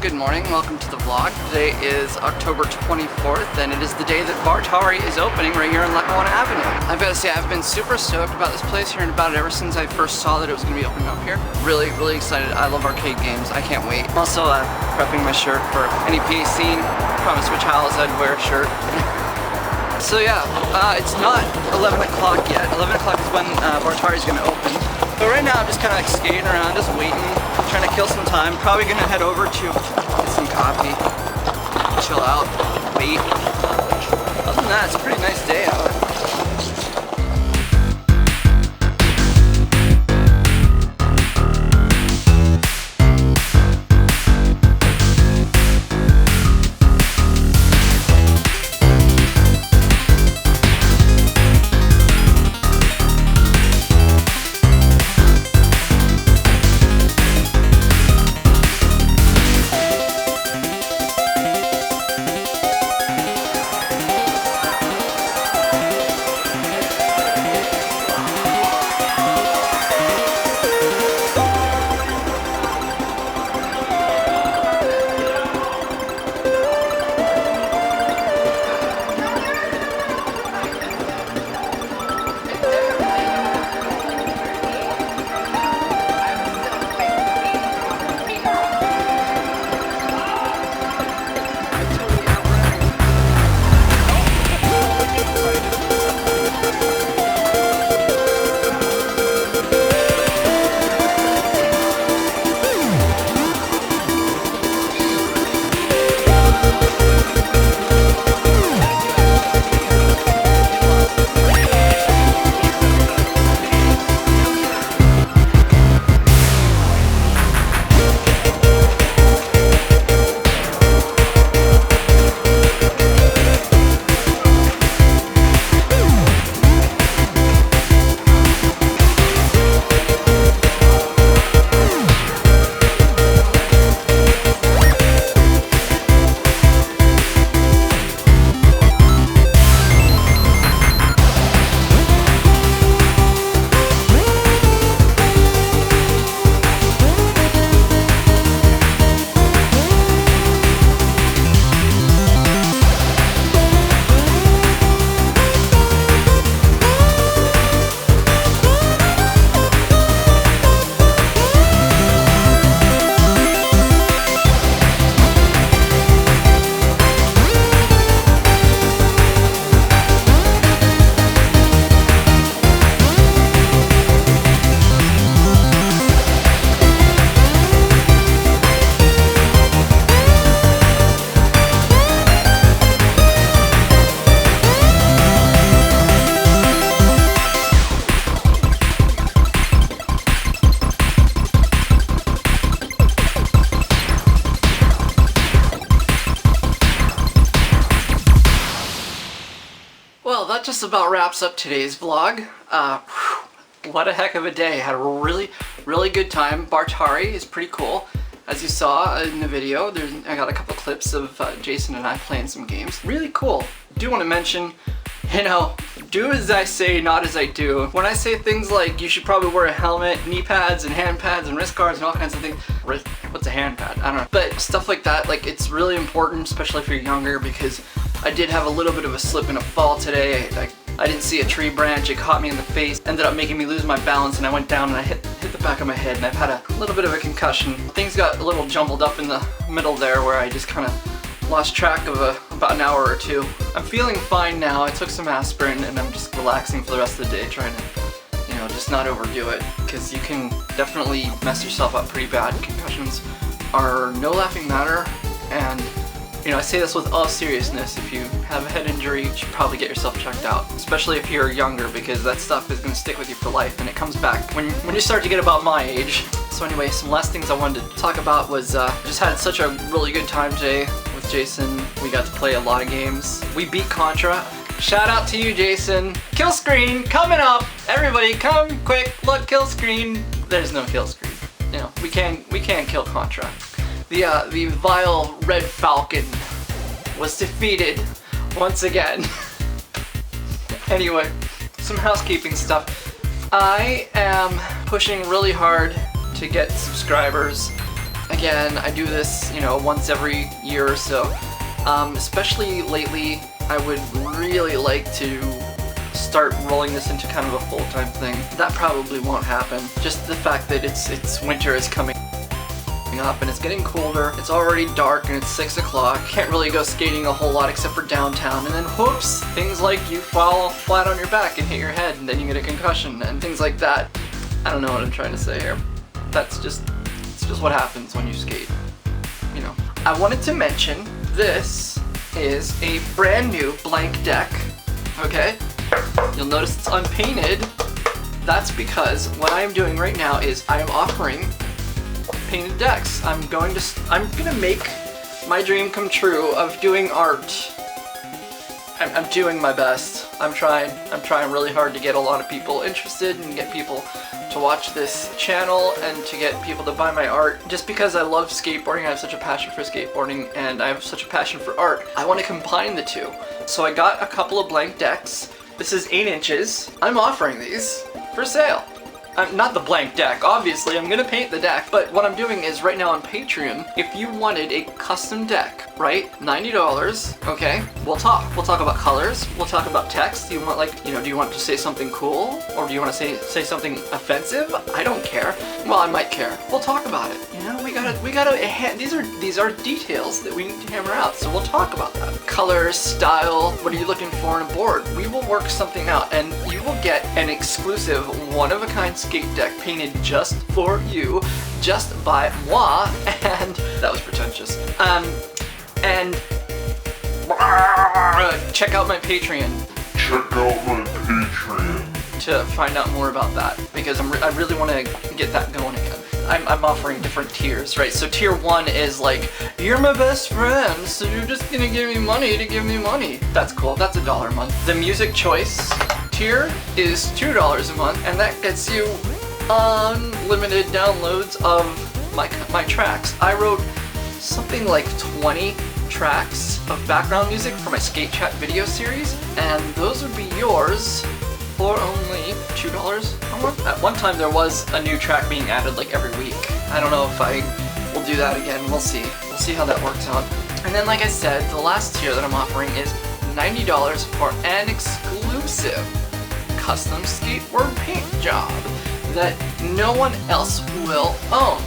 Good morning, welcome to the vlog. Today is October 24th and it is the day that Bartari is opening right here on Lackawanna Avenue. I've got to say, I've been super stoked about this place, hearing about it ever since I first saw that it was going to be opening up here. Really excited. I love arcade games. I can't wait. I'm also prepping my shirt for any PA scene. Promise which house I'd wear a shirt. So yeah, it's not 11 o'clock yet. 11 o'clock is when Bartari's going to open. But right now I'm just kind of like skating around, just waiting, trying to kill some time. Probably going to head over to get some coffee, chill out, wait. Other than that, it's a pretty nice day out. Well, that just about wraps up today's vlog. What a heck of a day. Had a really good time. Bartari is pretty cool. As you saw in the video, I got a couple clips of Jason and I playing some games. Really cool. Do want to mention, you know, do as I say, not as I do. When I say things like you should probably wear a helmet, knee pads and hand pads and wrist guards and all kinds of things. What's a hand pad? I don't know. But stuff like that, like, it's really important, especially if you're younger, because I did have a little bit of a slip and a fall today. I didn't see a tree branch, it caught me in the face, ended up making me lose my balance, and I went down and I hit the back of my head, and I've had a little bit of a concussion. Things got a little jumbled up in the middle there where I just kind of lost track of about an hour or two. I'm feeling fine now. I took some aspirin and I'm just relaxing for the rest of the day, trying to, you know, just not overdo it, because you can definitely mess yourself up pretty bad. Concussions are no laughing matter, and you know, I say this with all seriousness. If you have a head injury, you should probably get yourself checked out, especially if you're younger, because that stuff is going to stick with you for life, and it comes back when you start to get about my age. So anyway, some last things I wanted to talk about was just had such a really good time today with Jason. We got to play a lot of games. We beat Contra. Shout out to you, Jason. Kill screen coming up. Everybody come quick, look, kill screen. There's no kill screen. You know, we can't kill Contra. The vile Red Falcon was defeated once again. Anyway, some housekeeping stuff. I am pushing really hard to get subscribers, Again, I do this, you know, once every year or so. Especially lately, I would really like to start rolling this into kind of a full-time thing. That probably won't happen. Just the fact that it's winter is coming up and it's getting colder. It's already dark and it's 6 o'clock. Can't really go skating a whole lot except for downtown, and then whoops, things like you fall flat on your back and hit your head and then you get a concussion and things like that. I don't know what I'm trying to say here. It's just what happens when you skate, you know. I wanted to mention this is a brand new blank deck, okay? You'll notice it's unpainted. That's because what I am doing right now is I am offering painted decks. I'm gonna make my dream come true of doing art. I'm doing my best. I'm trying really hard to get a lot of people interested and get people to watch this channel and to get people to buy my art. Just because I love skateboarding, I have such a passion for skateboarding, and I have such a passion for art, I want to combine the two. So I got a couple of blank decks. This is 8 inches. I'm offering these for sale. Not the blank deck, obviously, I'm gonna paint the deck, but what I'm doing is right now on Patreon, if you wanted a custom deck, right, $90, okay, we'll talk about colors, we'll talk about text. Do you want, like, you know, do you want to say something cool, or do you want to say something offensive? I don't care. Well, I might care. We'll talk about it, you know, we gotta, these are details that we need to hammer out, so we'll talk about that. Colors, style, what are you looking for in a board? We will work something out, and you will get an exclusive, one-of-a-kind skate deck painted just for you, just by moi, and that was pretentious. And check out my Patreon. Check out my Patreon to find out more about that, because I really want to get that going again. I'm offering different tiers, right? So tier 1 is like, you're my best friend, so you're just gonna give me money to give me money. That's cool. That's $1 a month. The music choice tier is $2 a month, and that gets you unlimited downloads of my tracks. I wrote something like 20 tracks of background music for my Skate Chat video series, and those would be yours for only $2 a month. At one time there was a new track being added like every week. I don't know if I will do that again. We'll see. We'll see how that works out. And then, like I said, the last tier that I'm offering is $90 for an exclusive custom skateboard paint job that no one else will own.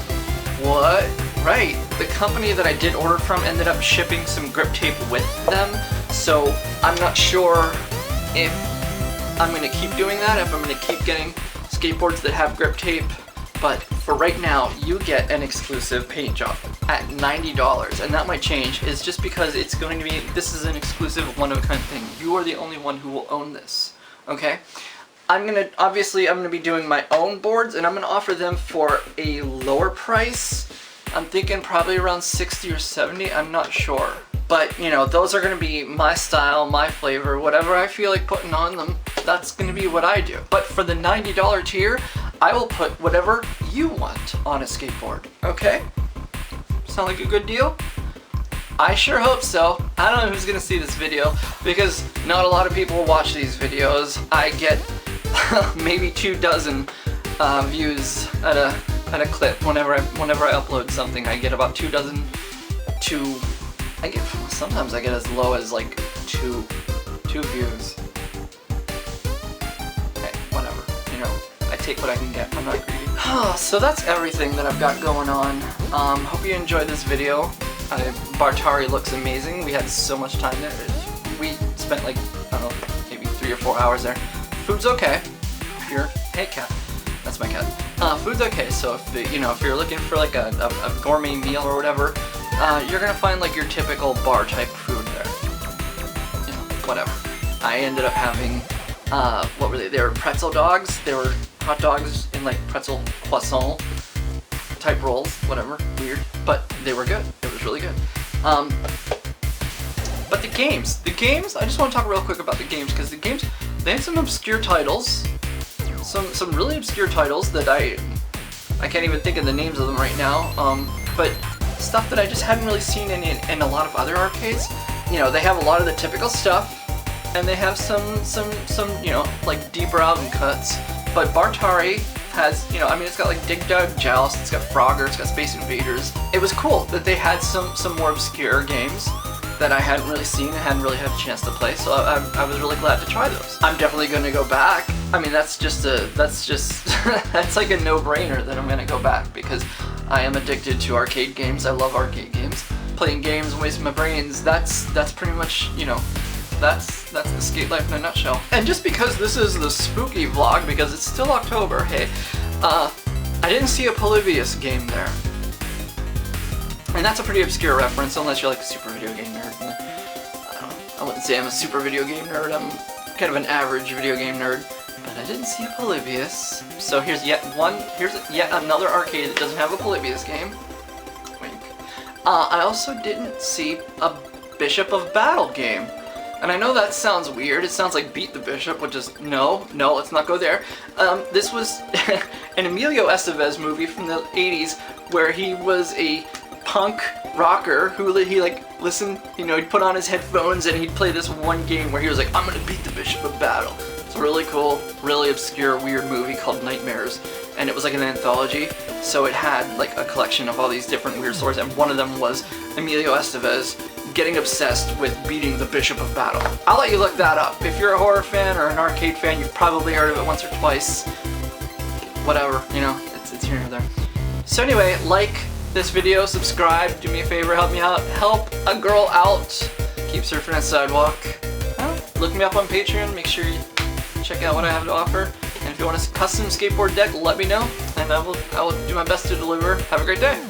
What? Right. The company that I did order from ended up shipping some grip tape with them, so I'm not sure if I'm going to keep doing that, if I'm going to keep getting skateboards that have grip tape, but for right now, you get an exclusive paint job at $90, and that might change. It's just because it's going to be, this is an exclusive one-of-a-kind thing. You are the only one who will own this, okay? Obviously, I'm gonna be doing my own boards, and I'm gonna offer them for a lower price. I'm thinking probably around 60 or 70, I'm not sure. But, you know, those are gonna be my style, my flavor, whatever I feel like putting on them, that's gonna be what I do. But for the $90 tier, I will put whatever you want on a skateboard, okay? Sound like a good deal? I sure hope so. I don't know who's gonna see this video, because not a lot of people watch these videos. I get maybe 24 views at a clip. Whenever I upload something, I get about 24 to sometimes I get as low as like two views. Hey, whatever. You know, I take what I can get. I'm not greedy. So that's everything that I've got going on. Hope you enjoyed this video. Bartari looks amazing. We had so much time there. We spent like, I don't know, maybe 3 or 4 hours there. Food's okay. Hey cat, that's my cat. Food's okay. So if you're looking for like a gourmet meal or whatever, you're gonna find like your typical bar type food there. You know, whatever. I ended up having what were they? They were pretzel dogs. They were hot dogs in like pretzel croissant type rolls. Whatever. Weird, but they were good. It was really good. But the games, I just want to talk real quick about the games, because the games, they had some obscure titles, some really obscure titles that I can't even think of the names of them right now, but stuff that I just hadn't really seen in a lot of other arcades. You know, they have a lot of the typical stuff, and they have some you know, like deeper album cuts, but Bartari has, you know, I mean, it's got like Dig Dug, Joust, it's got Frogger, it's got Space Invaders. It was cool that they had some more obscure games that I hadn't really seen and hadn't really had a chance to play, so I was really glad to try those. I'm definitely going to go back. I mean, that's like a no-brainer that I'm going to go back, because I am addicted to arcade games. I love arcade games. Playing games and wasting my brains, that's pretty much, you know, that's the skate life in a nutshell. And just because this is the spooky vlog, because it's still October, hey, I didn't see a Polybius game there. And that's a pretty obscure reference, unless you're like a super video game nerd. I don't know, I wouldn't say I'm a super video game nerd, I'm kind of an average video game nerd. But I didn't see a Polybius. So here's yet another arcade that doesn't have a Polybius game. Wink. I also didn't see a Bishop of Battle game. And I know that sounds weird, it sounds like Beat the Bishop, which is, no, let's not go there. This was an Emilio Estevez movie from the 80s where he was a punk rocker who he like listened, you know, he'd put on his headphones and he'd play this one game where he was like, I'm gonna beat the Bishop of Battle. It's a really cool, really obscure, weird movie called Nightmares, and it was like an anthology, so it had like a collection of all these different weird stories, and one of them was Emilio Estevez getting obsessed with beating the Bishop of Battle. I'll let you look that up. If you're a horror fan or an arcade fan, you've probably heard of it once or twice. Whatever, you know, it's here and there. So anyway, like this video, subscribe, do me a favor, help me out, help a girl out, keep surfing that sidewalk. Look me up on Patreon, make sure you check out what I have to offer, and if you want a custom skateboard deck, let me know, and I will do my best to deliver. Have a great day.